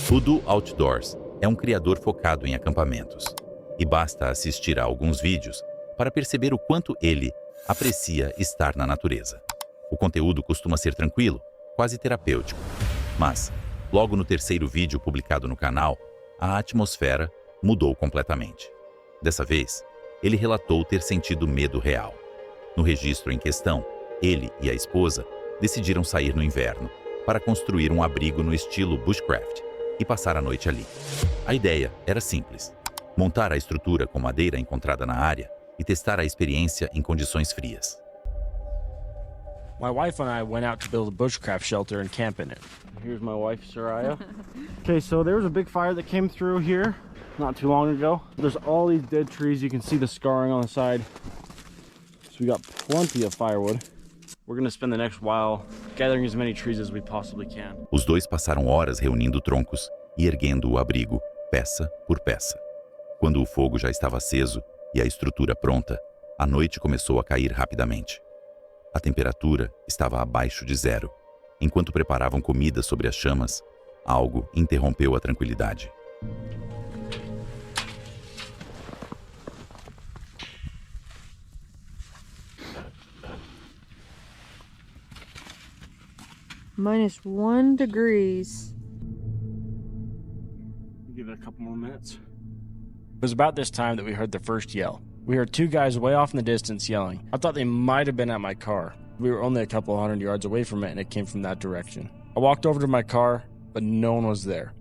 Voodoo Outdoors é um criador focado em acampamentos. E basta assistir a alguns vídeos para perceber o quanto ele aprecia estar na natureza. O conteúdo costuma ser tranquilo, quase terapêutico. Mas, logo no terceiro vídeo publicado no canal, a atmosfera mudou completamente. Dessa vez, ele relatou ter sentido medo real. No registro em questão, ele e a esposa decidiram sair no inverno para construir um abrigo no estilo bushcraft e passar a noite ali. A ideia era simples: montar a estrutura com madeira encontrada na área e testar a experiência em condições frias. My wife and I went out to build a bushcraft shelter and camp in it. Here's my wife, Soraya. Okay, so there was a big fire that came through here not too long ago. There's all these dead trees. You can see the scarring on the side. So we got plenty of firewood. We're going to spend the next while gathering as many trees as we possibly can. Os dois passaram horas reunindo troncos e erguendo o abrigo, peça por peça. Quando o fogo já estava aceso e a estrutura pronta, a noite começou a cair rapidamente. A temperatura estava abaixo de zero. Enquanto preparavam comida sobre as chamas, algo interrompeu a tranquilidade. -1 degrees. Give it a couple more minutes. It was about this time that we heard the first yell. We heard two guys way off in the distance yelling. I thought they might have been at my car. We were only a couple hundred yards away from it, and it came from that direction. I walked over to my car, but no one was there.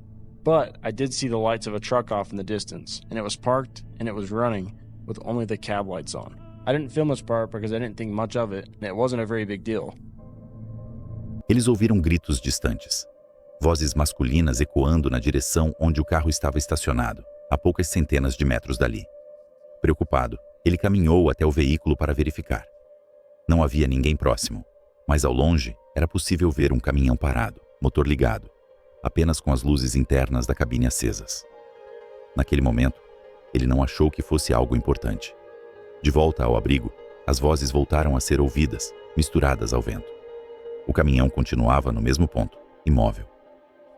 But I did see the lights of a truck off in the distance, and it was parked, and it was running, with only the cab lights on. I didn't film this part because I didn't think much of it, and it wasn't a very big deal. Eles ouviram gritos distantes. Vozes masculinas ecoando na direção onde o carro estava estacionado, a poucas centenas de metros dali. Preocupado, ele caminhou até o veículo para verificar. Não havia ninguém próximo, mas ao longe era possível ver um caminhão parado, motor ligado, apenas com as luzes internas da cabine acesas. Naquele momento, ele não achou que fosse algo importante. De volta ao abrigo, as vozes voltaram a ser ouvidas, misturadas ao vento. O caminhão continuava no mesmo ponto, imóvel.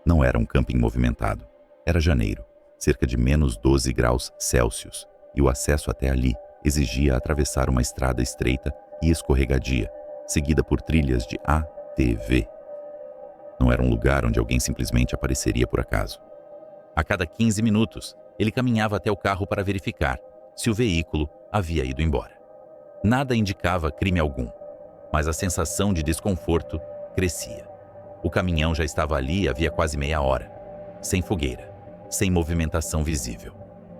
Não era um camping movimentado. Era janeiro, cerca de -12 graus Celsius, e o acesso até ali exigia atravessar uma estrada estreita e escorregadia, seguida por trilhas de ATV. Não era um lugar onde alguém simplesmente apareceria por acaso. A cada 15 minutos, ele caminhava até o carro para verificar se o veículo havia ido embora. Nada indicava crime algum, mas a sensação de desconforto crescia. O caminhão já estava ali havia quase meia hora, sem fogueira, sem movimentação visível.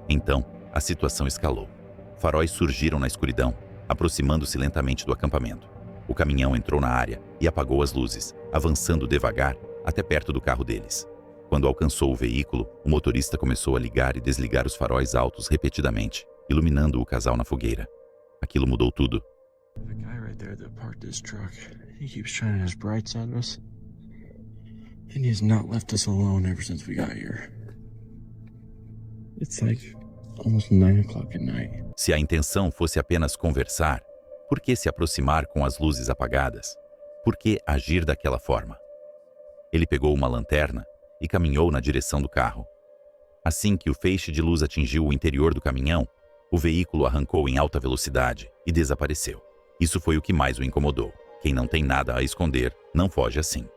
Então, a situação escalou. Faróis surgiram na escuridão, aproximando-se lentamente do acampamento. O caminhão entrou na área e apagou as luzes, avançando devagar até perto do carro deles. Quando alcançou o veículo, o motorista começou a ligar e desligar os faróis altos repetidamente, iluminando o casal na fogueira. Aquilo mudou tudo. The guy right there that parked his truck, he keeps shining his brights at us. And he has not left us alone ever since we got here. It's like almost 9 o'clock at night. Se a intenção fosse apenas conversar, por que se aproximar com as luzes apagadas? Por que agir daquela forma? Ele pegou uma lanterna e caminhou na direção do carro. Assim que o feixe de luz atingiu o interior do caminhão, o veículo arrancou em alta velocidade e desapareceu. Isso foi o que mais o incomodou. Quem não tem nada a esconder, não foge assim.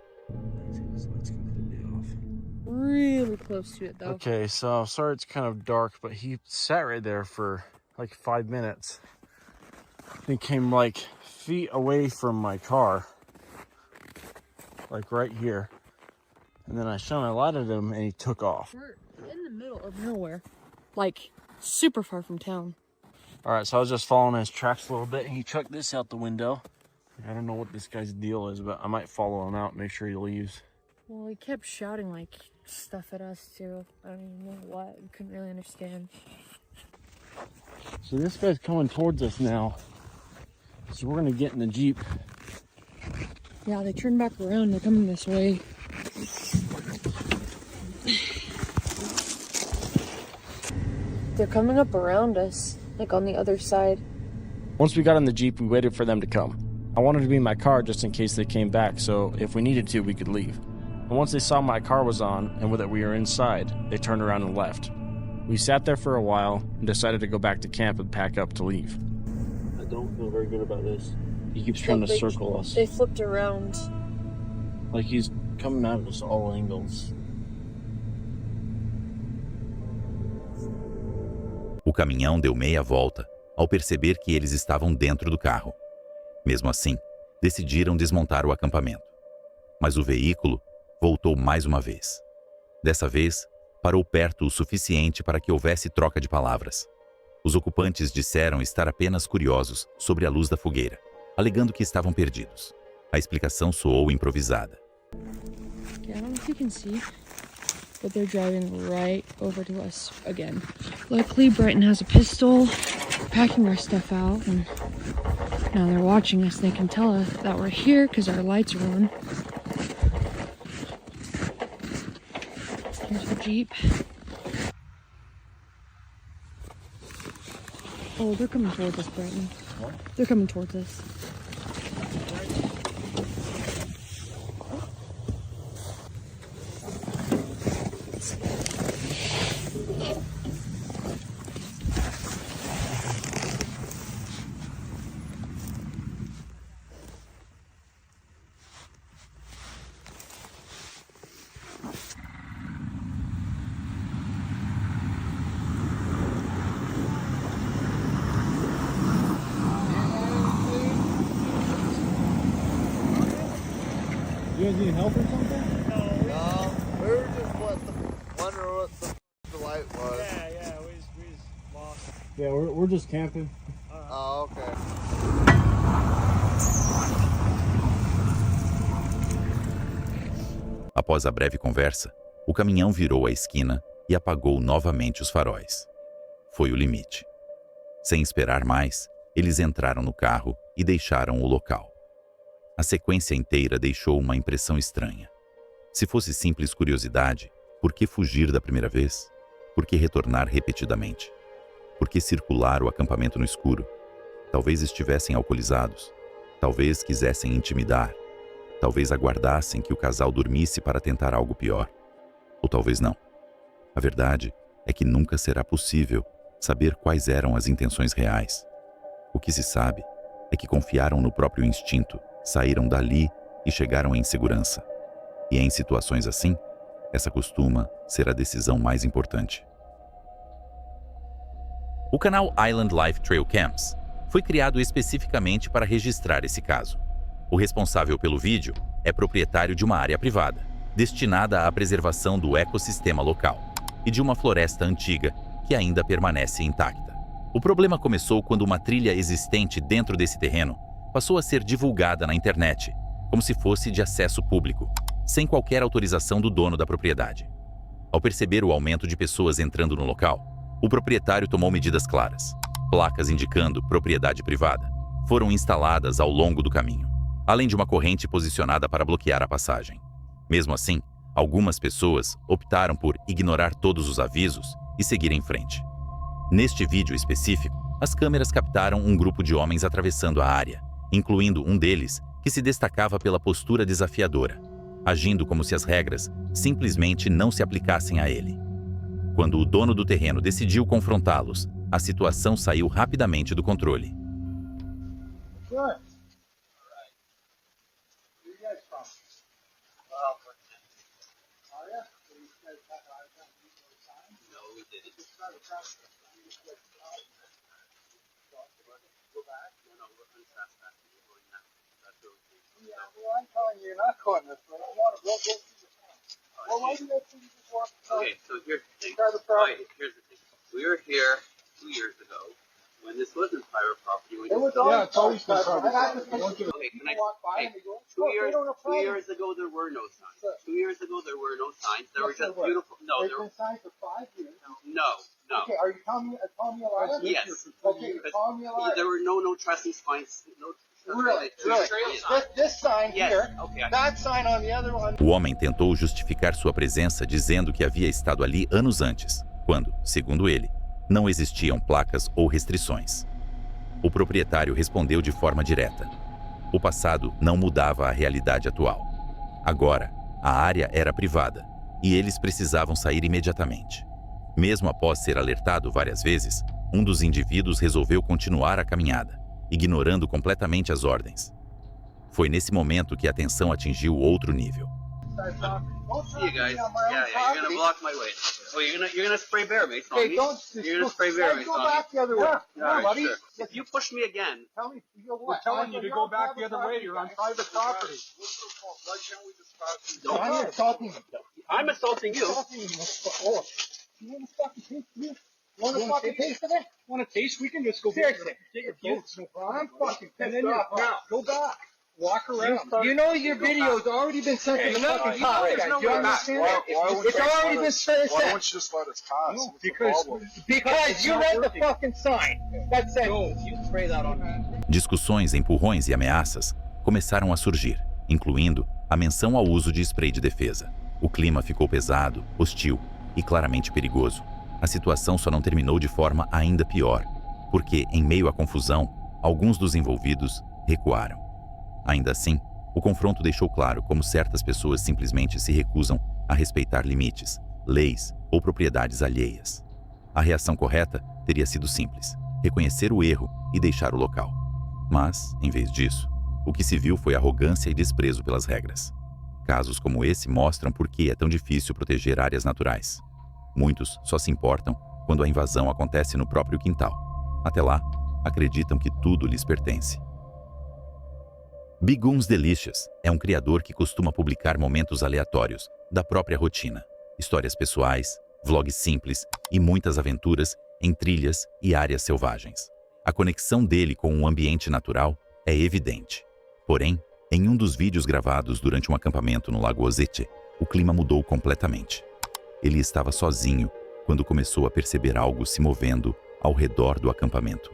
Really close to it, though. Okay, so sorry it's kind of dark, but he sat right there for like 5 minutes. He came like feet away from my car, like right here. And then I shone a light at him and he took off. We're in the middle of nowhere, like super far from town. All right, so I was just following his tracks a little bit and he chucked this out the window. I don't know what this guy's deal is, but I might follow him out and make sure he leaves. Well, he kept shouting like stuff at us too. I don't even know what. We couldn't really understand. So this guy's coming towards us now. So we're gonna get in the Jeep. Yeah, they turned back around. They're coming this way. They're coming up around us, like on the other side. Once we got in the Jeep, we waited for them to come. I wanted to be in my car just in case they came back, so if we needed to, we could leave. and once they saw my car was on and that we were inside, they turned around and left. We sat there for a while and decided to go back to camp and pack up to leave. I don't feel very good about this. He keeps trying to circle us. They flipped around. Like he's coming at us all angles. O caminhão deu meia volta ao perceber que eles estavam dentro do carro. Mesmo assim, decidiram desmontar o acampamento. Mas o veículo voltou mais uma vez. Dessa vez, parou perto o suficiente para que houvesse troca de palavras. Os ocupantes disseram estar apenas curiosos sobre a luz da fogueira, alegando que estavam perdidos. A explicação soou improvisada. Yeah, I don't know if you can see, but they're driving right over to us again. Luckily, Brighton has a pistol, packing our stuff out, and now they're watching us. They can tell us that we're here because our lights are on. Here's the Jeep. Oh, they're coming towards us, Brighton. What? They're coming towards us. You guys need help or something? No, we were just wondering what the light was. Yeah, we just lost. Yeah, we're just camping. Oh, okay. Após a breve conversa, o caminhão virou a esquina e apagou novamente os faróis. Foi o limite. Sem esperar mais, eles entraram no carro e deixaram o local. A sequência inteira deixou uma impressão estranha. Se fosse simples curiosidade, por que fugir da primeira vez? Por que retornar repetidamente? Por que circular o acampamento no escuro? Talvez estivessem alcoolizados. Talvez quisessem intimidar. Talvez aguardassem que o casal dormisse para tentar algo pior. Ou talvez não. A verdade é que nunca será possível saber quais eram as intenções reais. O que se sabe é que confiaram no próprio instinto, saíram dali e chegaram em segurança. E em situações assim, essa costuma ser a decisão mais importante. O canal Island Life Trail Cams foi criado especificamente para registrar esse caso. O responsável pelo vídeo é proprietário de uma área privada, destinada à preservação do ecossistema local e de uma floresta antiga que ainda permanece intacta. O problema começou quando uma trilha existente dentro desse terreno passou a ser divulgada na internet, como se fosse de acesso público, sem qualquer autorização do dono da propriedade. Ao perceber o aumento de pessoas entrando no local, o proprietário tomou medidas claras. Placas indicando propriedade privada foram instaladas ao longo do caminho, além de uma corrente posicionada para bloquear a passagem. Mesmo assim, algumas pessoas optaram por ignorar todos os avisos e seguir em frente. Neste vídeo específico, as câmeras captaram um grupo de homens atravessando a área, incluindo um deles que se destacava pela postura desafiadora, agindo como se as regras simplesmente não se aplicassem a ele. Quando o dono do terreno decidiu confrontá-los, a situação saiu rapidamente do controle. I'm telling you, you're not going this way. I want to go through the town. Well, why do you think you just walk through? Okay, so here's the thing. Private property. Here's the thing. We were here 2 years ago when this wasn't private property. It was always private. Okay, can I? Walk by Hey, and go, 2 years. they don't have 2 problems. years ago there were no signs. Sure. 2 years ago there were no signs. There were Yes, just there were. beautiful. No, They've there. been signed for 5 years. No. Okay, are you calling me a liar? Yes. Okay, you're calling me a liar. There were no trespassing signs. No. Really? Yes. This sign Yes. here, Okay. that sign on the other one. O homem tentou justificar sua presença dizendo que havia estado ali anos antes, quando, segundo ele, não existiam placas ou restrições. O proprietário respondeu de forma direta. O passado não mudava a realidade atual. Agora, A área era privada e eles precisavam sair imediatamente. Mesmo após ser alertado várias vezes, um dos indivíduos resolveu continuar a caminhada, ignorando completamente as ordens. Foi nesse momento que a tensão atingiu outro nível. See you guys. Yeah, you're gonna block my way. Oh, you're gonna spray bear mace on Okay, me. don't. You're gonna spray bear mace Go on back the other way. me. Yeah, All right, buddy. sure. If you push me again, Tell me, you know We're what? telling you to go back the other way. You're on private property. Why can't we just pass Don't. I'm assaulting him. I'm assaulting you. Assaulting him. Oh, you want to fucking taste of it? Want a fucking taste of it? Want a taste? We can just go Seriously. Take your You- boats, no problem. I'm fucking And pissed then off. now, go back. Walk around. You know your video's already been sent to the fucking cops. there's no You way understand back. that? It's already been sent. Why don't you just let us pass? No, What's the because problem? Because you not read the working. fucking sign that said, No. you spray that on me. Discussões, empurrões e ameaças começaram a surgir, incluindo a menção ao uso de spray de defesa. O clima ficou pesado, hostil e claramente perigoso. A situação só não terminou de forma ainda pior, porque, em meio à confusão, alguns dos envolvidos recuaram. Ainda assim, o confronto deixou claro como certas pessoas simplesmente se recusam a respeitar limites, leis ou propriedades alheias. A reação correta teria sido simples: reconhecer o erro e deixar o local. Mas, em vez disso, o que se viu foi arrogância e desprezo pelas regras. Casos como esse mostram por que é tão difícil proteger áreas naturais. Muitos só se importam quando a invasão acontece no próprio quintal. Até lá, acreditam que tudo lhes pertence. Bigums Delicious é um criador que costuma publicar momentos aleatórios da própria rotina, histórias pessoais, vlogs simples e muitas aventuras em trilhas e áreas selvagens. A conexão dele com o ambiente natural é evidente. Porém, em um dos vídeos gravados durante um acampamento no Lago Ozette, o clima mudou completamente. Ele estava sozinho quando começou a perceber algo se movendo ao redor do acampamento.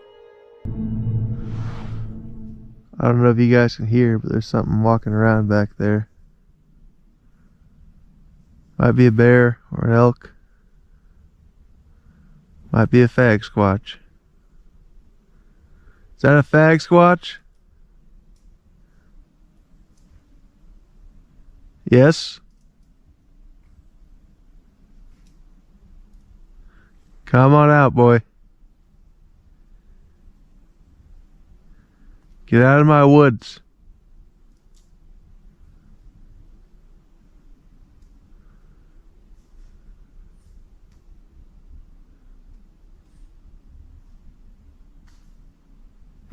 I don't know if you guys can hear, but there's something walking around back there. Might be a bear or an elk. Might be a fag squatch. Is that a fag squatch? Yes? Come on out, boy. Get out of my woods.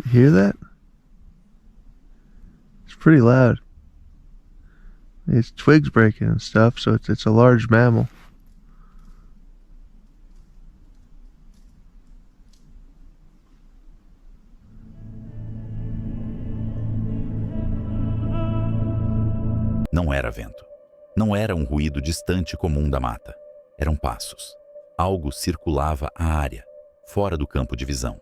You hear that? It's pretty loud. It's twigs breaking and stuff, so it's a large mammal. Não era vento. Não era um ruído distante comum da mata. Eram passos. Algo circulava a área, fora do campo de visão.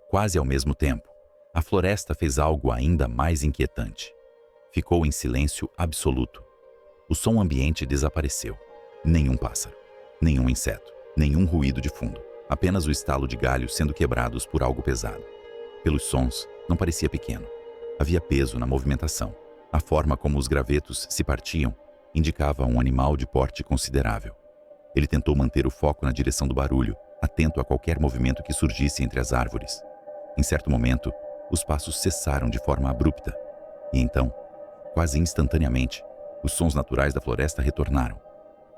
Quase ao mesmo tempo, a floresta fez algo ainda mais inquietante. Ficou em silêncio absoluto. O som ambiente desapareceu. Nenhum pássaro, nenhum inseto, nenhum ruído de fundo. Apenas o estalo de galhos sendo quebrados por algo pesado. Pelos sons, não parecia pequeno. Havia peso na movimentação. A forma como os gravetos se partiam indicava um animal de porte considerável. Ele tentou manter o foco na direção do barulho, atento a qualquer movimento que surgisse entre as árvores. Em certo momento, os passos cessaram de forma abrupta. E então, quase instantaneamente, os sons naturais da floresta retornaram,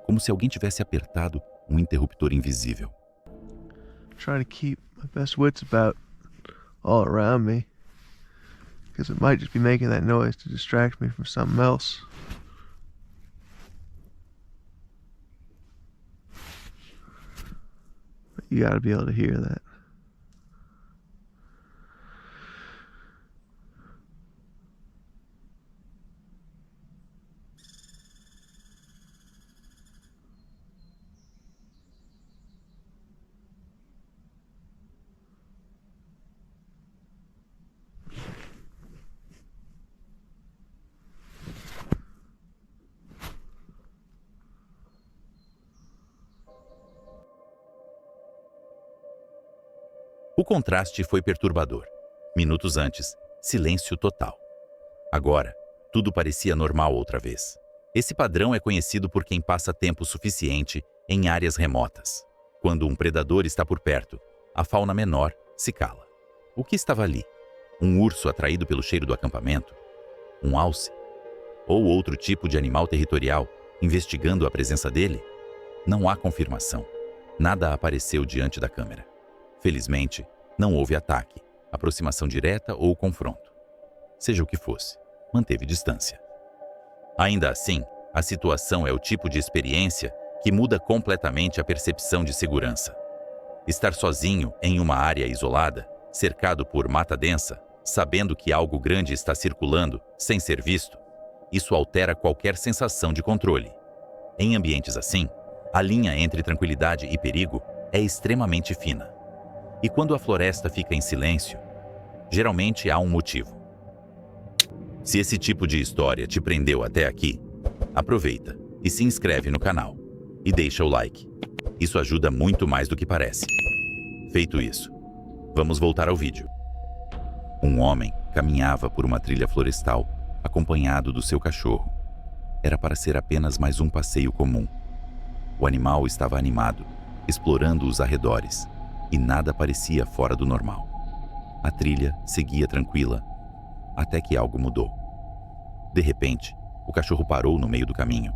como se alguém tivesse apertado um interruptor invisível. I'm trying to keep my best wits about all around me, because it might just be making that noise to distract me from something else. But you gotta be able to hear that. O contraste foi perturbador. Minutos antes, silêncio total. Agora, tudo parecia normal outra vez. Esse padrão é conhecido por quem passa tempo suficiente em áreas remotas. Quando um predador está por perto, a fauna menor se cala. O que estava ali? Um urso atraído pelo cheiro do acampamento? Um alce? Ou outro tipo de animal territorial investigando a presença dele? Não há confirmação. Nada apareceu diante da câmera. Felizmente, não houve ataque, aproximação direta ou confronto. Seja o que fosse, manteve distância. Ainda assim, a situação é o tipo de experiência que muda completamente a percepção de segurança. Estar sozinho em uma área isolada, cercado por mata densa, sabendo que algo grande está circulando sem ser visto, isso altera qualquer sensação de controle. Em ambientes assim, a linha entre tranquilidade e perigo é extremamente fina. E quando a floresta fica em silêncio, geralmente há um motivo. Se esse tipo de história te prendeu até aqui, aproveita e se inscreve no canal. E deixa o like. Isso ajuda muito mais do que parece. Feito isso, vamos voltar ao vídeo. Um homem caminhava por uma trilha florestal, acompanhado do seu cachorro. Era para ser apenas mais um passeio comum. O animal estava animado, explorando os arredores, e nada parecia fora do normal. A trilha seguia tranquila, até que algo mudou. De repente, o cachorro parou no meio do caminho.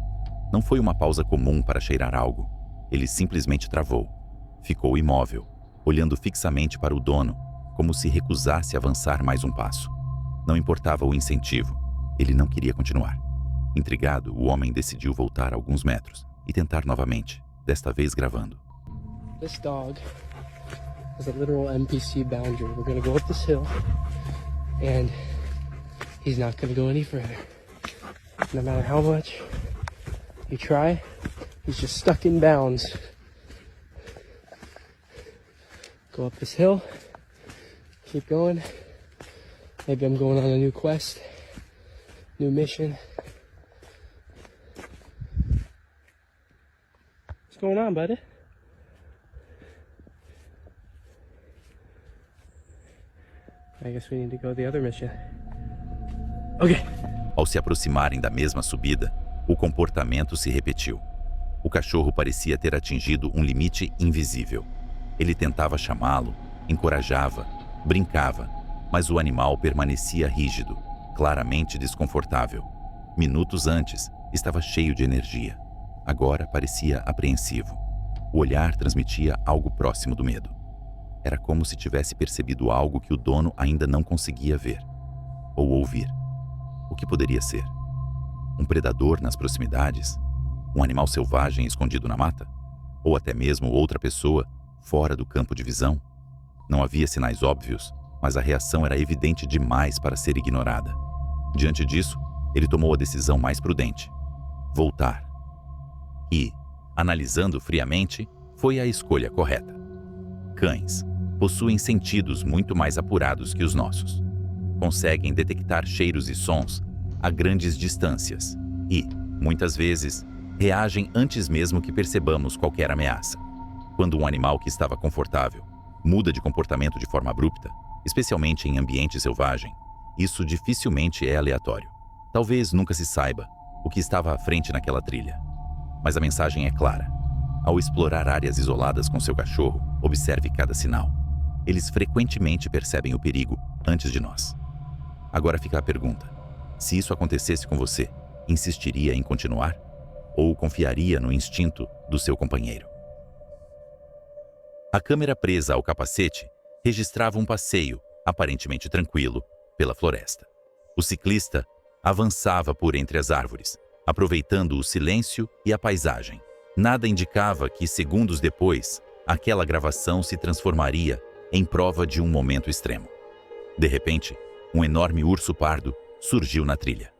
Não foi uma pausa comum para cheirar algo. Ele simplesmente travou. Ficou imóvel, olhando fixamente para o dono, como se recusasse avançar mais um passo. Não importava o incentivo, ele não queria continuar. Intrigado, o homem decidiu voltar alguns metros e tentar novamente, desta vez gravando. This dog is a literal NPC boundary. We're gonna go up this hill, and he's not gonna go any further. No matter how much you try, he's just stuck in bounds. Go up this hill, keep going. Maybe I'm going on a new quest, new mission. What's going on, buddy? I guess we need to go the other mission. Okay. Ao se aproximarem da mesma subida, o comportamento se repetiu. O cachorro parecia ter atingido um limite invisível. Ele tentava chamá-lo, encorajava, brincava, mas o animal permanecia rígido, claramente desconfortável. Minutos antes, estava cheio de energia. Agora parecia apreensivo. O olhar transmitia algo próximo do medo. Era como se tivesse percebido algo que o dono ainda não conseguia ver ou ouvir. O que poderia ser? Um predador nas proximidades? Um animal selvagem escondido na mata? Ou até mesmo outra pessoa fora do campo de visão? Não havia sinais óbvios, mas a reação era evidente demais para ser ignorada. Diante disso, ele tomou a decisão mais prudente: voltar. E, analisando friamente, foi a escolha correta. Cães possuem sentidos muito mais apurados que os nossos. Conseguem detectar cheiros e sons a grandes distâncias e, muitas vezes, reagem antes mesmo que percebamos qualquer ameaça. Quando um animal que estava confortável muda de comportamento de forma abrupta, especialmente em ambiente selvagem, isso dificilmente é aleatório. Talvez nunca se saiba o que estava à frente naquela trilha. Mas a mensagem é clara. Ao explorar áreas isoladas com seu cachorro, observe cada sinal. Eles frequentemente percebem o perigo antes de nós. Agora fica a pergunta: se isso acontecesse com você, insistiria em continuar? Ou confiaria no instinto do seu companheiro? A câmera presa ao capacete registrava um passeio, aparentemente tranquilo, pela floresta. O ciclista avançava por entre as árvores, aproveitando o silêncio e a paisagem. Nada indicava que, segundos depois, aquela gravação se transformaria em prova de um momento extremo. De repente, um enorme urso pardo surgiu na trilha.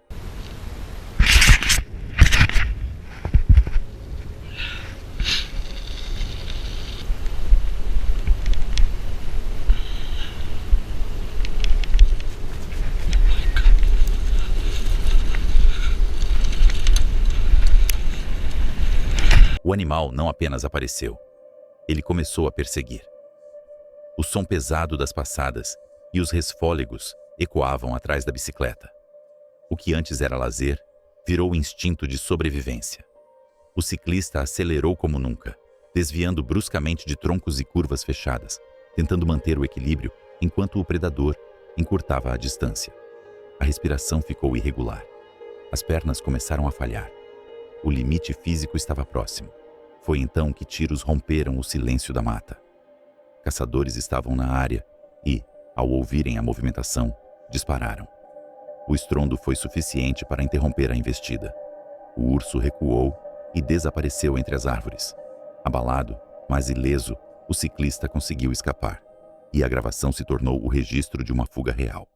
O animal não apenas apareceu, ele começou a perseguir. O som pesado das passadas e os resfôlegos ecoavam atrás da bicicleta. O que antes era lazer virou o instinto de sobrevivência. O ciclista acelerou como nunca, desviando bruscamente de troncos e curvas fechadas, tentando manter o equilíbrio enquanto o predador encurtava a distância. A respiração ficou irregular. As pernas começaram a falhar. O limite físico estava próximo. Foi então que tiros romperam o silêncio da mata. Caçadores estavam na área e, ao ouvirem a movimentação, dispararam. O estrondo foi suficiente para interromper a investida. O urso recuou e desapareceu entre as árvores. Abalado, mas ileso, o ciclista conseguiu escapar, e a gravação se tornou o registro de uma fuga real.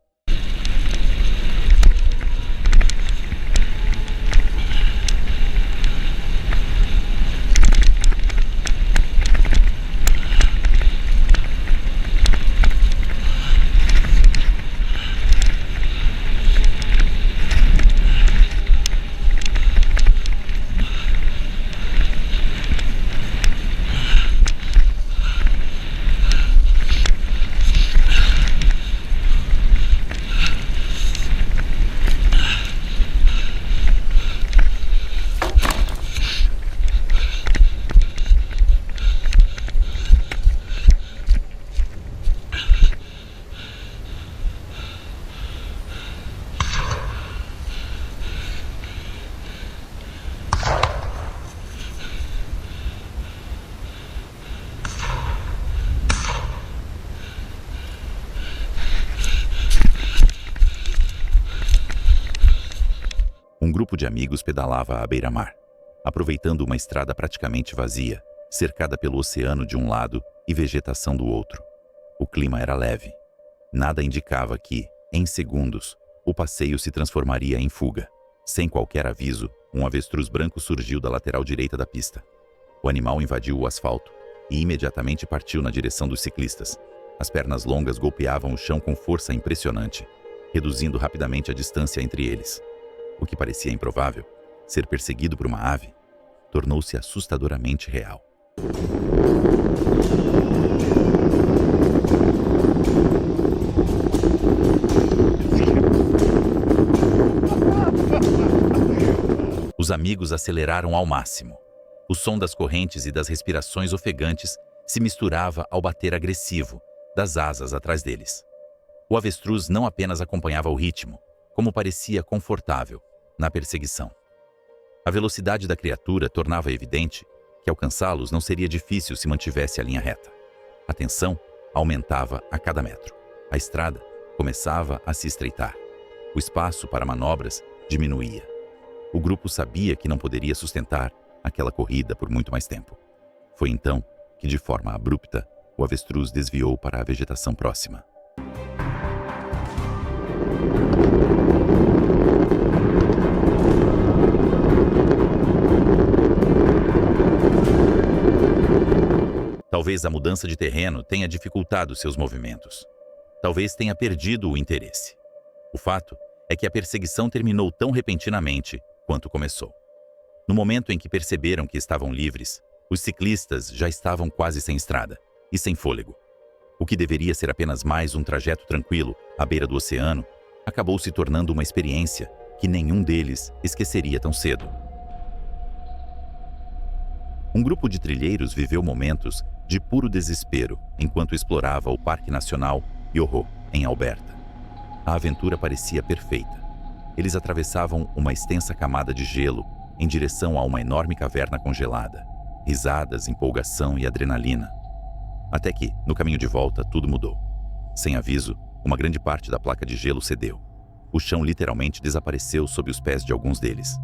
Um grupo de amigos pedalava à beira-mar, aproveitando uma estrada praticamente vazia, cercada pelo oceano de um lado e vegetação do outro. O clima era leve. Nada indicava que, em segundos, o passeio se transformaria em fuga. Sem qualquer aviso, um avestruz branco surgiu da lateral direita da pista. O animal invadiu o asfalto e imediatamente partiu na direção dos ciclistas. As pernas longas golpeavam o chão com força impressionante, reduzindo rapidamente a distância entre eles. O que parecia improvável, ser perseguido por uma ave, tornou-se assustadoramente real. Os amigos aceleraram ao máximo. O som das correntes e das respirações ofegantes se misturava ao bater agressivo das asas atrás deles. O avestruz não apenas acompanhava o ritmo, como parecia confortável na perseguição. A velocidade da criatura tornava evidente que alcançá-los não seria difícil se mantivesse a linha reta. A tensão aumentava a cada metro. A estrada começava a se estreitar. O espaço para manobras diminuía. O grupo sabia que não poderia sustentar aquela corrida por muito mais tempo. Foi então que, de forma abrupta, o avestruz desviou para a vegetação próxima. Talvez a mudança de terreno tenha dificultado seus movimentos. Talvez tenha perdido o interesse. O fato é que a perseguição terminou tão repentinamente quanto começou. No momento em que perceberam que estavam livres, os ciclistas já estavam quase sem estrada e sem fôlego. O que deveria ser apenas mais um trajeto tranquilo à beira do oceano, acabou se tornando uma experiência que nenhum deles esqueceria tão cedo. Um grupo de trilheiros viveu momentos de puro desespero enquanto explorava o Parque Nacional Yoho, em Alberta. A aventura parecia perfeita. Eles atravessavam uma extensa camada de gelo em direção a uma enorme caverna congelada. Risadas, empolgação e adrenalina. Até que, no caminho de volta, tudo mudou. Sem aviso, uma grande parte da placa de gelo cedeu. O chão literalmente desapareceu sob os pés de alguns deles.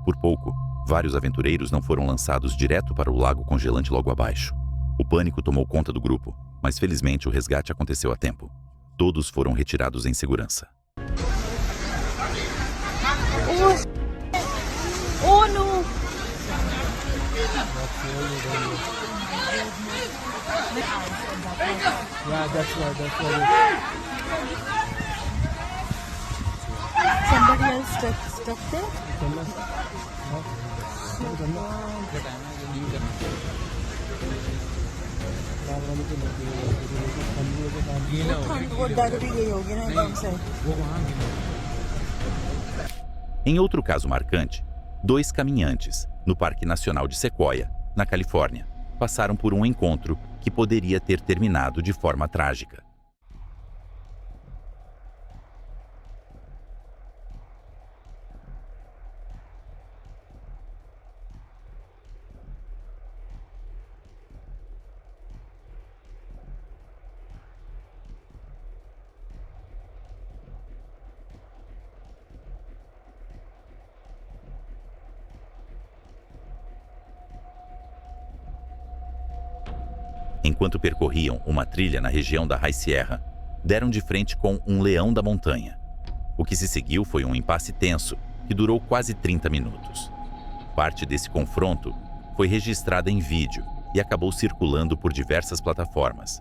Por pouco, vários aventureiros não foram lançados direto para o lago congelante logo abaixo. O pânico tomou conta do grupo, mas felizmente o resgate aconteceu a tempo. Todos foram retirados em segurança. Oh no! Yeah, that's right. Somebody else stuck there? वो डर भी गई होगी ना एकदम से। Em outro caso marcante, 2 caminhantes, no Parque Nacional de Sequoia, na Califórnia, passaram por um encontro que poderia ter terminado de forma trágica. Enquanto percorriam uma trilha na região da High Sierra, deram de frente com um leão da montanha. O que se seguiu foi um impasse tenso, que durou quase 30 minutos. Parte desse confronto foi registrada em vídeo e acabou circulando por diversas plataformas.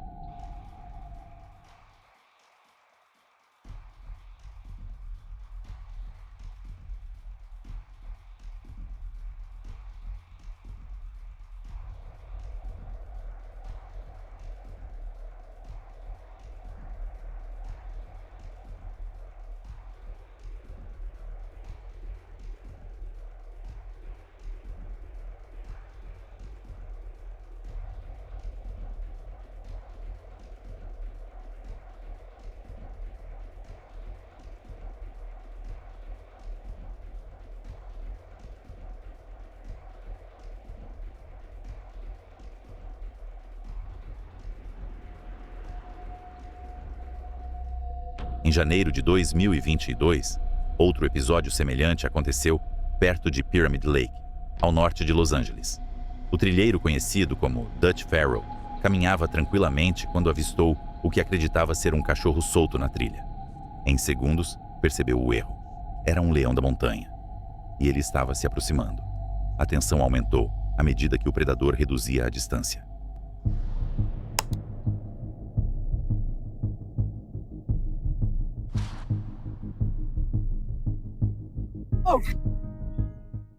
Em janeiro de 2022, outro episódio semelhante aconteceu perto de Pyramid Lake, ao norte de Los Angeles. O trilheiro conhecido como Dutch Pharaoh caminhava tranquilamente quando avistou o que acreditava ser um cachorro solto na trilha. Em segundos, percebeu o erro. Era um leão da montanha. E ele estava se aproximando. A tensão aumentou à medida que o predador reduzia a distância.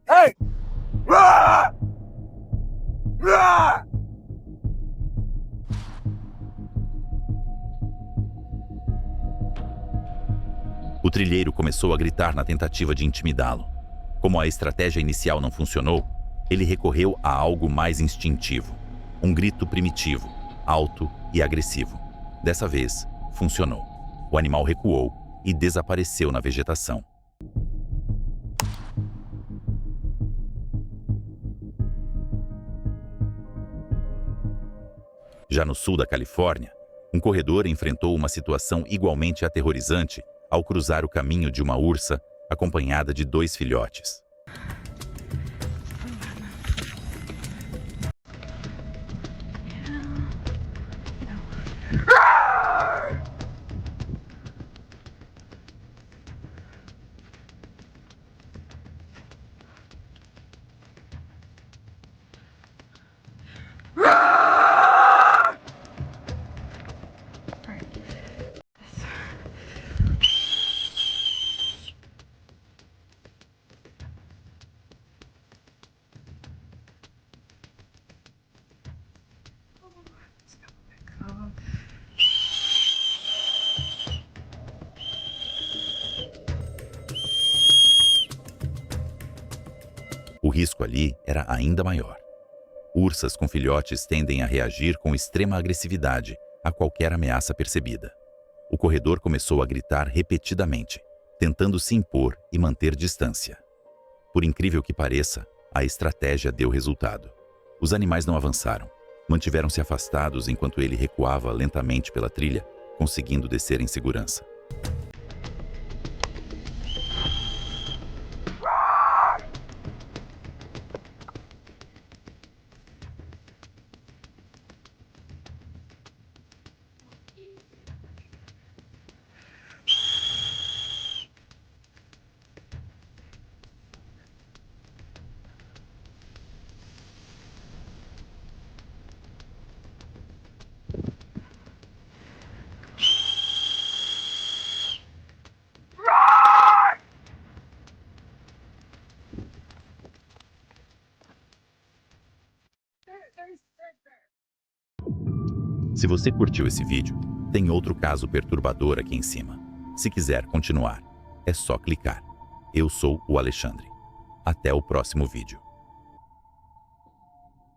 Hey! Rah! Rah! O trilheiro começou a gritar na tentativa de intimidá-lo. Como a estratégia inicial não funcionou, ele recorreu a algo mais instintivo. Um grito primitivo, alto e agressivo. Dessa vez, funcionou. O animal recuou e desapareceu na vegetação. Já no sul da Califórnia, um corredor enfrentou uma situação igualmente aterrorizante ao cruzar o caminho de uma ursa acompanhada de 2 filhotes. O risco ali era ainda maior. Ursas com filhotes tendem a reagir com extrema agressividade a qualquer ameaça percebida. O corredor começou a gritar repetidamente, tentando se impor e manter distância. Por incrível que pareça, a estratégia deu resultado. Os animais não avançaram, mantiveram-se afastados enquanto ele recuava lentamente pela trilha, conseguindo descer em segurança. Se você curtiu esse vídeo, tem outro caso perturbador aqui em cima. Se quiser continuar, é só clicar. Eu sou o Alexandre. Até o próximo vídeo.